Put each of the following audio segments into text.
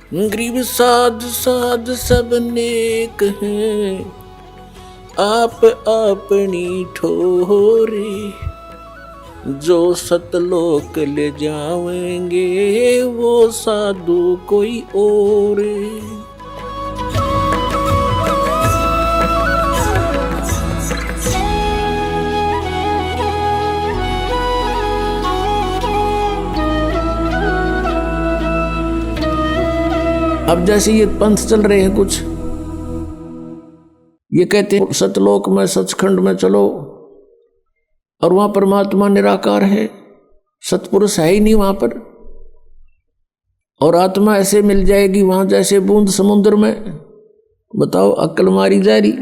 गरीब साध साध सब नेक हैं, आप अपनी ठोरे, जो सतलोक ले जाएंगे वो साधु कोई और। अब जैसे ये पंथ चल रहे हैं कुछ, ये कहते हैं सतलोक में सचखंड में चलो और वहां परमात्मा निराकार है, सतपुरुष है ही नहीं वहां पर, और आत्मा ऐसे मिल जाएगी वहां जैसे बूंद समुद्र में। बताओ, अक्ल मारी जा रही।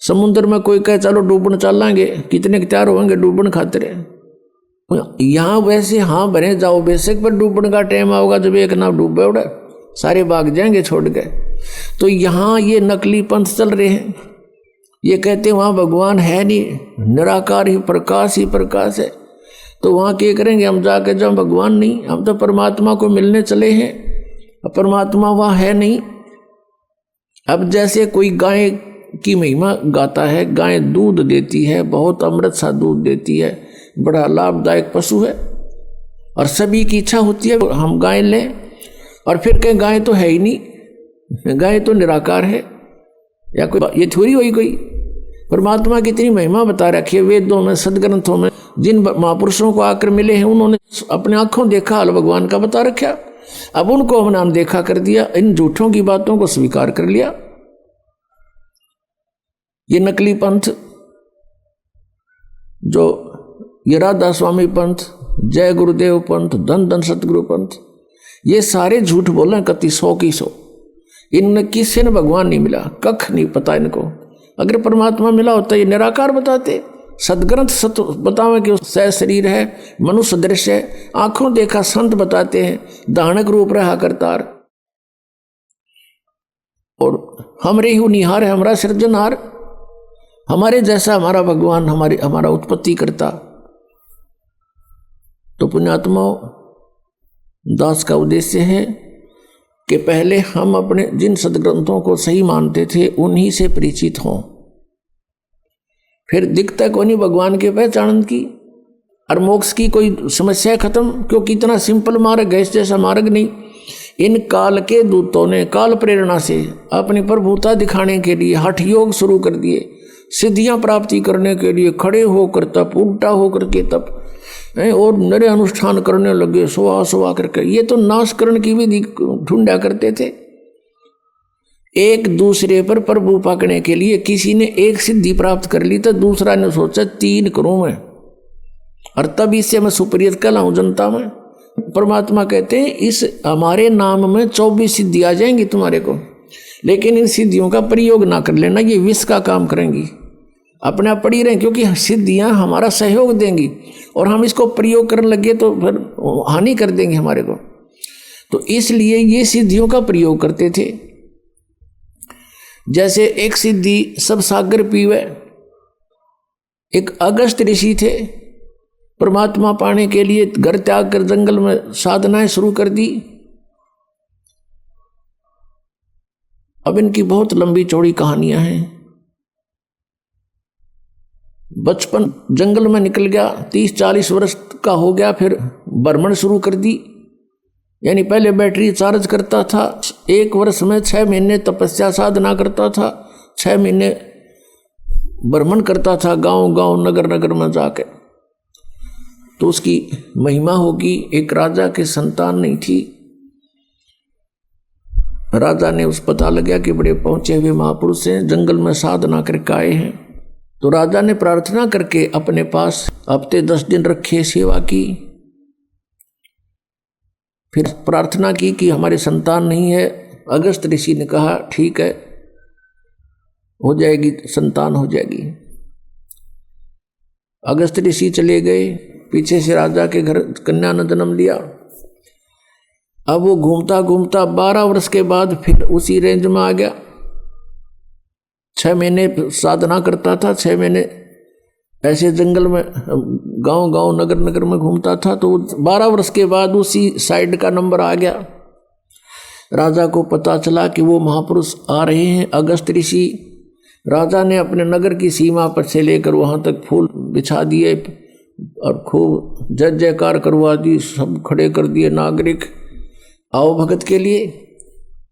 समुद्र में कोई कहे चलो डूबन चलांगे, कितने तैयार होंगे डूबन खातिर। यहां वैसे हाँ भरे जाओ बेशक, पर डूबन का टाइम आओगा जब एक नाव डूबे उड़ा सारे भाग जाएंगे छोड़ के। तो यहाँ ये नकली पंथ चल रहे हैं, ये कहते हैं वहाँ भगवान है नहीं, निराकार ही प्रकाश है। तो वहाँ क्या करेंगे हम जाके, जब भगवान नहीं, हम तो परमात्मा को मिलने चले हैं, अब परमात्मा वहाँ है नहीं। अब जैसे कोई गाय की महिमा गाता है, गाय दूध देती है, बहुत अमृत सा दूध देती है, बड़ा लाभदायक पशु है, और सभी की इच्छा होती है हम गाय लें, और फिर कहें गाय तो है ही नहीं, गाय तो निराकार है, या कोई ये थोड़ी हुई कोई। परमात्मा की इतनी महिमा बता रखी है वेदों में, सदग्रंथों में, जिन महापुरुषों को आकर मिले हैं उन्होंने अपने आंखों देखा हाल भगवान का बता रखा। अब उनको हमने अनदेखा कर दिया, इन झूठों की बातों को स्वीकार कर लिया। ये नकली पंथ, जो ये राधा स्वामी पंथ, जय गुरुदेव पंथ, धन धन सतगुरु पंथ, ये सारे झूठ बोल रहे हैं, कति 100 की 100। इनमें किसी ने भगवान नहीं मिला, कख नहीं पता इनको। अगर परमात्मा मिला होता ये निराकार बताते, सदग्रंथ सत बतावे कि सह शरीर है, मनुष्य दृश्य है, आंखों देखा संत बताते हैं, दानक रूप रहा करतार, और हमरे ही निहार है, हमारा सृजनहार, हमारे जैसा हमारा भगवान, हमारा उत्पत्ति करता। तो पुण्यात्माओं, दास का उद्देश्य है कि पहले हम अपने जिन सदग्रंथों को सही मानते थे उन्हीं से परिचित हों, फिर दिखता को नहीं भगवान के पहचान की, और मोक्ष की कोई समस्या खत्म, क्योंकि इतना सिंपल मार्ग है, इस जैसा मार्ग नहीं। इन काल के दूतों ने काल प्रेरणा से अपनी प्रभुता दिखाने के लिए हठ योग शुरू कर दिए, सिद्धियां प्राप्ति करने के लिए खड़े होकर तप, उल्टा होकर के तप, और नरे अनुष्ठान करने लगे, सुहा करके। ये तो नाशकरण की विधि ढूंढा करते थे। एक दूसरे पर प्रभु पाकने के लिए किसी ने एक सिद्धि प्राप्त कर ली तो दूसरा ने सोचा 3 करूं मैं, और तब इससे मैं सुपरियत कहलाऊं जनता में। परमात्मा कहते हैं इस हमारे नाम में 24 सिद्धि आ जाएंगी तुम्हारे को, लेकिन इन सिद्धियों का प्रयोग ना कर लेना, ये विष का काम करेंगी। अपने आप पड़ी रहें, क्योंकि सिद्धियां हमारा सहयोग देंगी, और हम इसको प्रयोग करने लगे तो फिर हानि कर देंगे हमारे को। तो इसलिए ये सिद्धियों का प्रयोग करते थे। जैसे एक सिद्धि सब सागर पीवे, एक अगस्त ऋषि थे, परमात्मा पाने के लिए घर त्याग कर जंगल में साधनाएं शुरू कर दी। अब इनकी बहुत लंबी चौड़ी कहानियां हैं। बचपन जंगल में निकल गया, 30-40 वर्ष का हो गया, फिर भ्रमण शुरू कर दी, यानी पहले बैटरी चार्ज करता था, 1 वर्ष में 6 महीने तपस्या साधना करता था, 6 महीने भ्रमण करता था गांव गांव नगर नगर में जाके। तो उसकी महिमा होगी। एक राजा की संतान नहीं थी, राजा ने उस पता लगा कि बड़े पहुंचे हुए महापुरुष हैं, जंगल में साधना करके आए हैं। तो राजा ने प्रार्थना करके अपने पास हफ्ते 10 दिन रखे, सेवा की, फिर प्रार्थना की कि हमारे संतान नहीं है। अगस्त ऋषि ने कहा ठीक है, हो जाएगी, संतान हो जाएगी। अगस्त ऋषि चले गए, पीछे से राजा के घर कन्या ने जन्म लिया। अब वो घूमता घूमता 12 वर्ष के बाद फिर उसी रेंज में आ गया। 6 महीने साधना करता था, 6 महीने ऐसे जंगल में गांव गांव नगर नगर में घूमता था। तो 12 वर्ष के बाद उसी साइड का नंबर आ गया। राजा को पता चला कि वो महापुरुष आ रहे हैं अगस्त ऋषि। राजा ने अपने नगर की सीमा पर से लेकर वहाँ तक फूल बिछा दिए और खूब जय जयकार करवा दी, सब खड़े कर दिए नागरिक आओ भगत के लिए।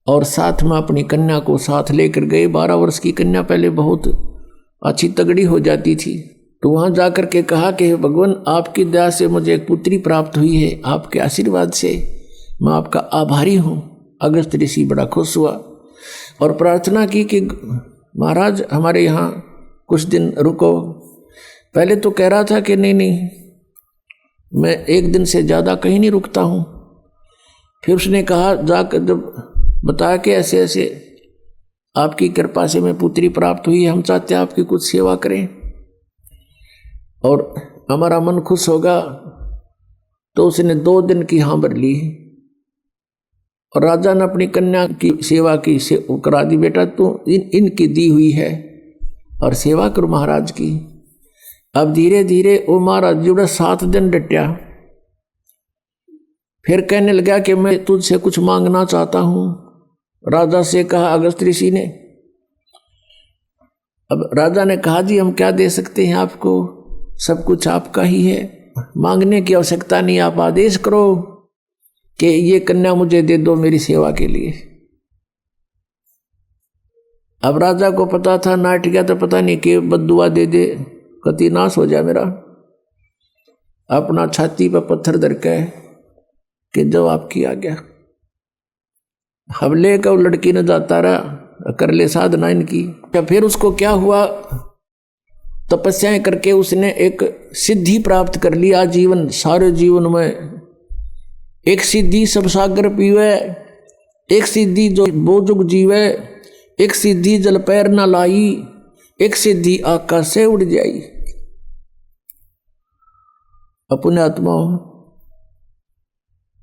और साथ में अपनी कन्या को साथ लेकर गए। 12 वर्ष की कन्या पहले बहुत अच्छी तगड़ी हो जाती थी। तो वहाँ जाकर के कहा कि भगवान आपकी दया से मुझे एक पुत्री प्राप्त हुई है, आपके आशीर्वाद से मैं आपका आभारी हूँ। अगस्त ऋषि बड़ा खुश हुआ और प्रार्थना की कि महाराज हमारे यहाँ कुछ दिन रुको। पहले तो कह रहा था कि नहीं मैं एक दिन से ज़्यादा कहीं नहीं रुकता हूँ। फिर उसने कहा जाकर जब बताया कि ऐसे ऐसे आपकी कृपा से मैं पुत्री प्राप्त हुई, हम चाहते हैं आपकी कुछ सेवा करें और हमारा मन खुश होगा। तो उसने 2 दिन की हाँ भर ली और राजा ने अपनी कन्या की सेवा की करा दी। बेटा तू इनकी दी हुई है और सेवा करो महाराज की। अब धीरे धीरे वो महाराज जुड़ा 7 दिन डटा। फिर कहने लगा कि मैं तुझसे कुछ मांगना चाहता हूँ। राजा से कहा अगस्त ऋषि ने। अब राजा ने कहा जी हम क्या दे सकते हैं आपको, सब कुछ आपका ही है, मांगने की आवश्यकता नहीं, आप आदेश करो कि ये कन्या मुझे दे दो मेरी सेवा के लिए। अब राजा को पता था नाट गया तो पता नहीं कि बद्दुआ दे दे कति नाश हो जाए मेरा। अपना छाती पर पत्थर धर के कि जब आपकी आ गया। हमले का लड़की ने जाता रहा कर ले साधना इनकी। फिर उसको क्या हुआ, तपस्याएं करके उसने एक सिद्धि प्राप्त कर ली। आजीवन सारे जीवन में एक सिद्धि सब सागर पीवे, एक सिद्धि जो बोजुग जीवे, एक सिद्धि जल पैर न लाई, एक सिद्धि आकाश से उड़ जाई। अपने आत्मा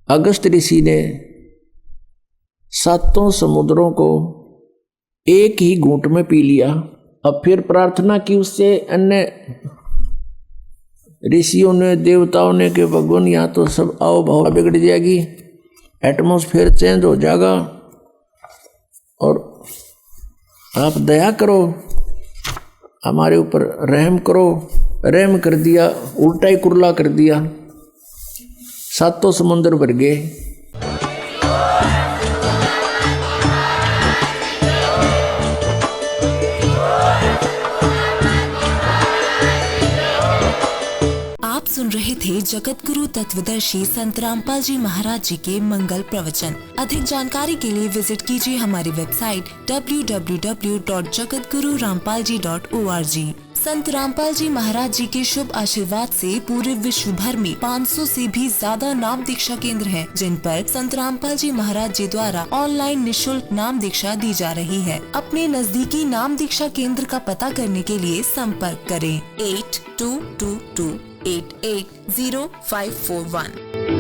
अगस्त ऋषि ने 7 समुद्रों को एक ही घूंट में पी लिया। अब फिर प्रार्थना की उससे अन्य ऋषियों ने देवताओं ने कि भगवान यहाँ तो सब आओ भाव बिगड़ जाएगी, एटमॉस्फेयर चेंज हो जाएगा और आप दया करो हमारे ऊपर, रहम करो। रहम कर दिया, उल्टा ही कुरला कर दिया, 7 समुद्र भर गए। आप सुन रहे थे जगत गुरु तत्वदर्शी संत रामपाल जी महाराज जी के मंगल प्रवचन। अधिक जानकारी के लिए विजिट कीजिए हमारी वेबसाइट www.jagatgururampalji.org। संत रामपाल जी महाराज जी के शुभ आशीर्वाद से पूरे विश्व भर में 500 से भी ज्यादा नाम दीक्षा केंद्र हैं, जिन पर संत रामपाल जी महाराज जी द्वारा ऑनलाइन निशुल्क नाम दीक्षा दी जा रही है। अपने नजदीकी नाम दीक्षा केंद्र का पता करने के लिए संपर्क करें 8222880541।